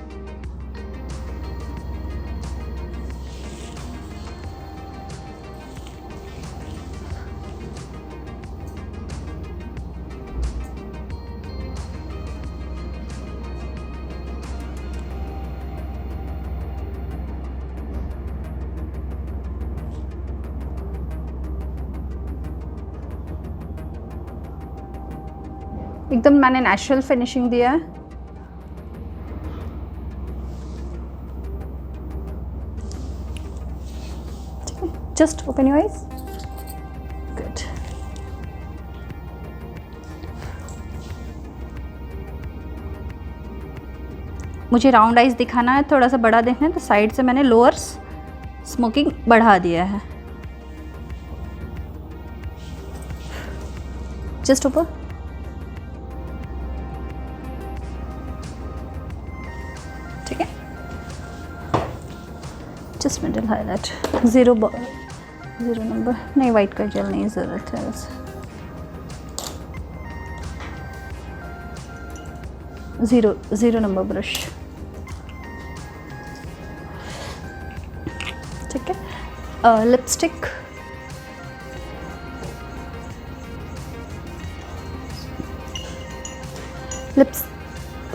एकदम मैंने नेचुरल फिनिशिंग दिया है। Just open your eyes. Good. मुझे राउंड आइज दिखाना है, थोड़ा सा बड़ा देखना है, तो साइड से मैंने लोअर स्मोकिंग बढ़ा दिया है। जस्ट ऊपर, ठीक है, जस्ट मिडिल हाईलाइट, 0 नंबर, नहीं वाइट का जेल नहीं ज़रूरत है वैसे, 0 नंबर ब्रश, ठीक है। लिपस्टिक, लिप्स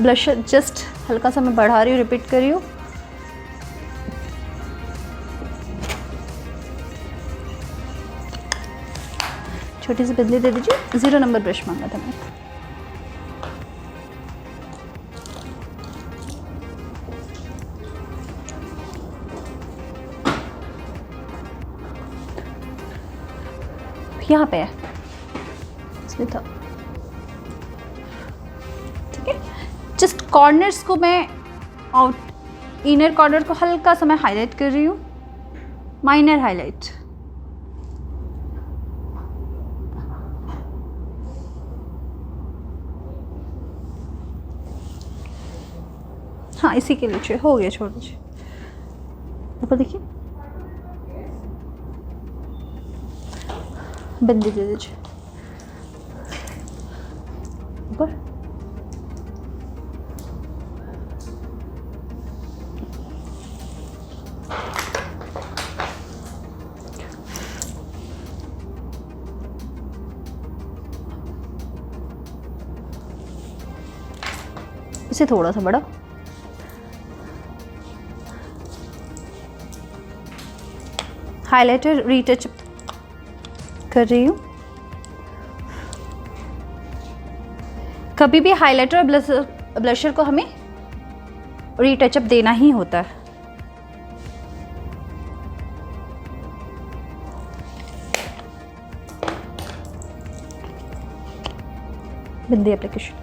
ब्लशर जस्ट हल्का सा मैं बढ़ा रही हूँ, रिपीट कर रही हूँ, छोटी सी बदली दे दीजिए, 0 नंबर ब्रश मांगा था मैंने। यहाँ पे है, इसमें था, ठीक है। जस्ट कॉर्नर्स को मैं इनर कॉर्नर को हल्का सा मैं हाईलाइट कर रही हूँ, माइनर हाईलाइट, हाँ इसी के नीचे हो गया, छोड़ दीजिए, ऊपर देखिए, बिंदी दे दीजिए ऊपर, इसे थोड़ा सा बड़ा, हाइलाइटर रीटच कर रही हूँ। कभी भी हाइलाइटर और ब्लशर को हमें रीटचअप देना ही होता है। बिंदी एप्लीकेशन,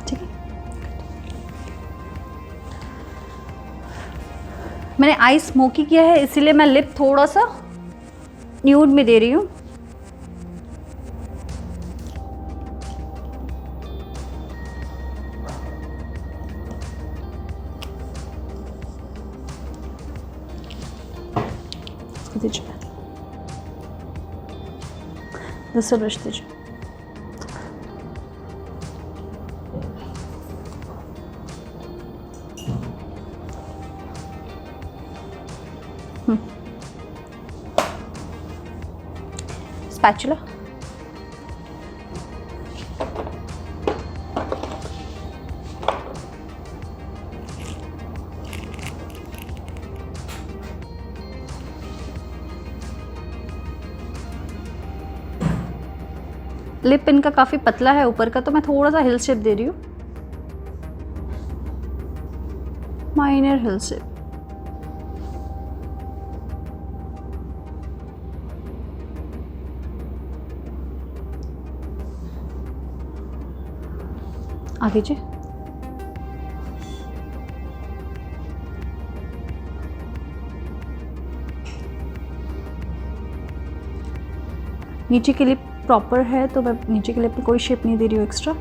ठीक है। मैंने आई स्मोकी किया है, इसीलिए मैं लिप थोड़ा सा न्यूड में दे रही हूँ। दीजिए, दूसरा ब्रश दीजिए, स्पैचुला, लिप इनका काफ़ी पतला है ऊपर का, तो मैं थोड़ा सा हिल शेप दे रही हूँ, माइनर हिल शेप। आगे जी, नीचे के लिप प्रॉपर है तो मैं नीचे के लिप पे कोई शेप नहीं दे रही हूँ एक्स्ट्रा।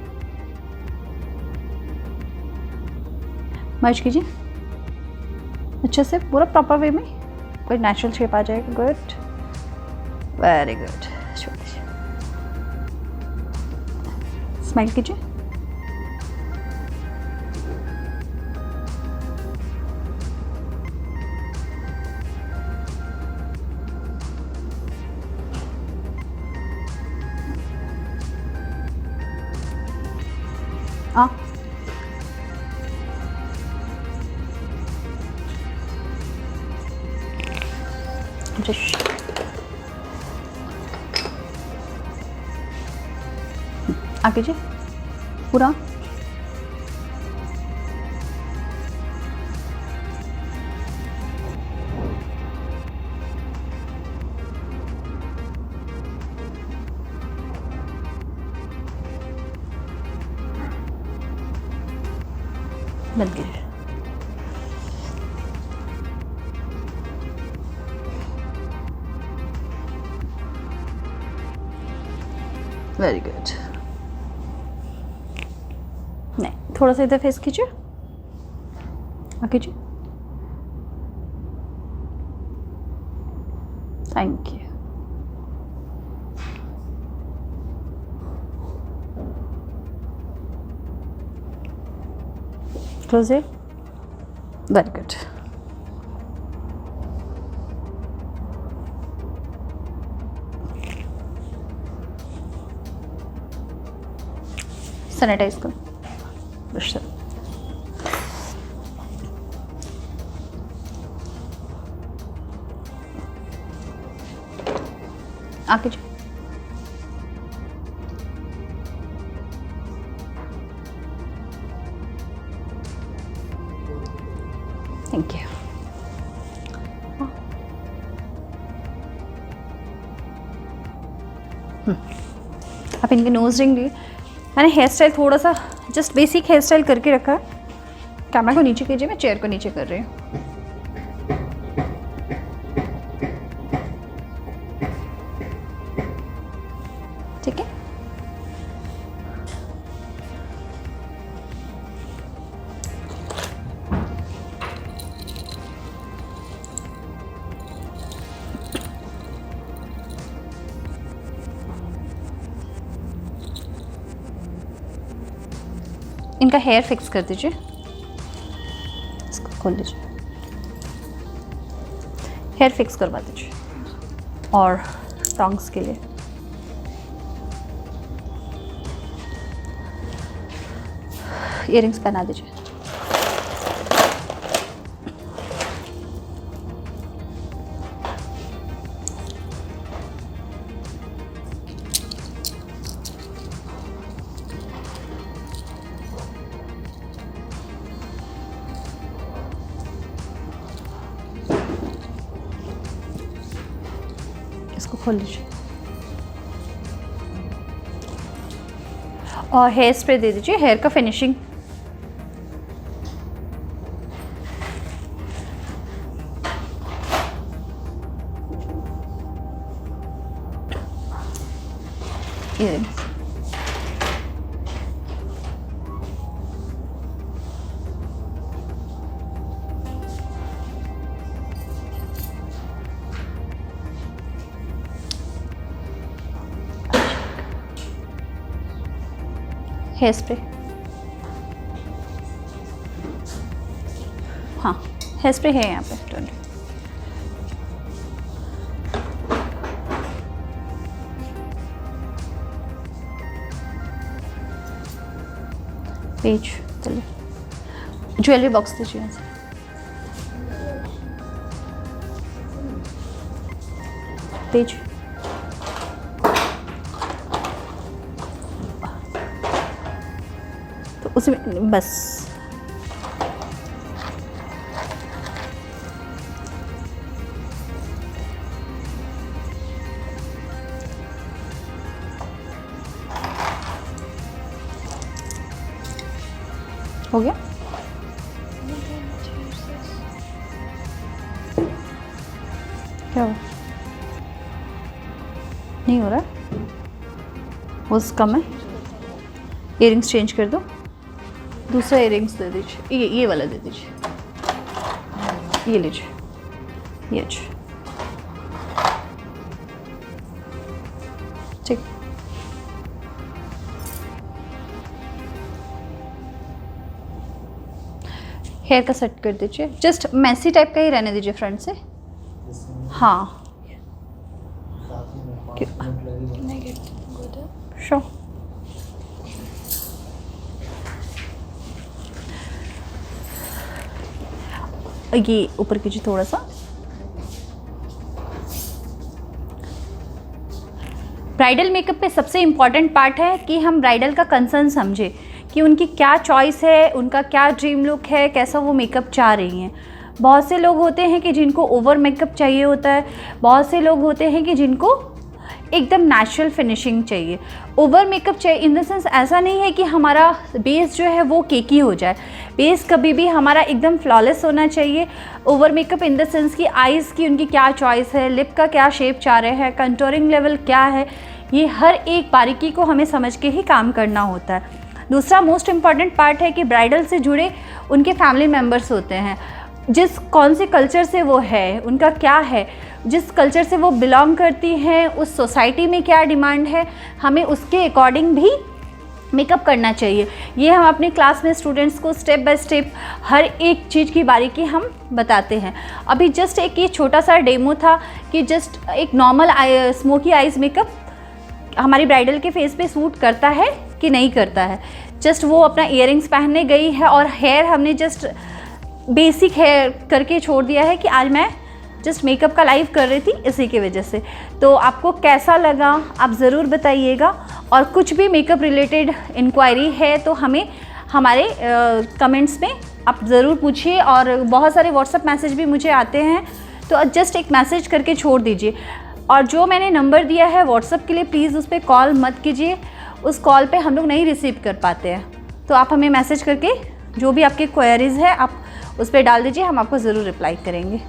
मर्ज कीजिए अच्छे से, पूरा प्रॉपर वे में, कोई नेचुरल शेप आ जाएगा। Good, very good. छोड़ दीजिए, स्माइल कीजिए, हाँ ब्रश, आगे जी पूरा, बंद कीजिए। Very good. नहीं, थोड़ा सा इधर फेस कीजिए, कीजिए। Thank you. Close it. Very good. Sanitise करो ब्रश से। आके जी। Thank you. आप इनके नोज रिंग लिए। मैंने हेयर स्टाइल थोड़ा सा जस्ट बेसिक हेयर स्टाइल करके रखा है। कैमरा को नीचे कीजिए, मैं चेयर को नीचे कर रही हूँ। ठीक है। इनका हेयर फिक्स कर दीजिए, इसको खोल दीजिए, हेयर फिक्स करवा दीजिए। और टॉन्ग्स के लिए इयररिंग्स पहना दीजिए। इसको खोल लीजिए और हेयर स्प्रे दे दीजिए, हेयर का फिनिशिंग। Earrings hair spray. हाँ, हेयर स्प्रे है यहाँ पे। Don't page. चलिए, ज्वेलरी बॉक्स दीजिए यहाँ से। पेज। तो उसमें बस हो गया। क्या हुआ? नहीं हो रहा? वो कम है। इयररिंग्स चेंज कर दो, दूसरा इयररिंग्स दे दीजिए। ये वाला दे दीजिए, ये लीजिए, ये अच्छा। ठीक। हेयर का सेट कर दीजिए, जस्ट मैसी टाइप का ही रहने दीजिए फ्रंट से। हाँ श्योर। ये ऊपर कीजिए थोड़ा सा। ब्राइडल मेकअप पे सबसे इम्पॉर्टेंट पार्ट है कि हम ब्राइडल का कंसर्न समझे कि उनकी क्या चॉइस है, उनका क्या ड्रीम लुक है, कैसा वो मेकअप चाह रही हैं। बहुत से लोग होते हैं कि जिनको ओवर मेकअप चाहिए होता है, बहुत से लोग होते हैं कि जिनको एकदम नेचुरल फिनिशिंग चाहिए। ओवर मेकअप चाहिए इन द सेंस ऐसा नहीं है कि हमारा बेस जो है वो केकी हो जाए, बेस कभी भी हमारा एकदम फ्लॉलेस होना चाहिए। Over makeup in the sense कि आइज़ की उनकी क्या चॉइस है, लिप का क्या शेप चाह रहे हैं, कंटूरिंग लेवल क्या है, ये हर एक बारीकी को हमें समझ के ही काम करना होता है। दूसरा मोस्ट इम्पॉर्टेंट पार्ट है कि ब्राइडल से जुड़े उनके फैमिली मेम्बर्स होते हैं, जिस कौन से कल्चर से वो है, उनका क्या है, जिस कल्चर से वो बिलोंग करती हैं, उस सोसाइटी में क्या डिमांड है, हमें उसके अकॉर्डिंग भी मेकअप करना चाहिए। ये हम अपनी क्लास में स्टूडेंट्स को स्टेप बाय स्टेप हर एक चीज़ की बारीकी हम बताते हैं। अभी जस्ट एक ये छोटा सा डेमो था कि जस्ट एक नॉर्मल स्मोकी आइज़ मेकअप हमारी ब्राइडल के फेस पे सूट करता है कि नहीं करता है। जस्ट वो अपना इयररिंग्स पहनने गई है और हेयर हमने जस्ट बेसिक हेयर करके छोड़ दिया है कि आज मैं जस्ट मेकअप का लाइव कर रही थी इसी की वजह से। तो आपको कैसा लगा आप ज़रूर बताइएगा, और कुछ भी मेकअप रिलेटेड इंक्वायरी है तो हमें हमारे कमेंट्स में आप ज़रूर पूछिए। और बहुत सारे व्हाट्सएप मैसेज भी मुझे आते हैं, तो जस्ट एक मैसेज करके छोड़ दीजिए। और जो मैंने नंबर दिया है व्हाट्सएप के लिए, प्लीज़ उस पर कॉल मत कीजिए, उस कॉल पे हम लोग नहीं रिसीव कर पाते हैं। तो आप हमें मैसेज करके जो भी आपकी क्वेरीज़ है आप उस पर डाल दीजिए, हम आपको ज़रूर रिप्लाई करेंगे।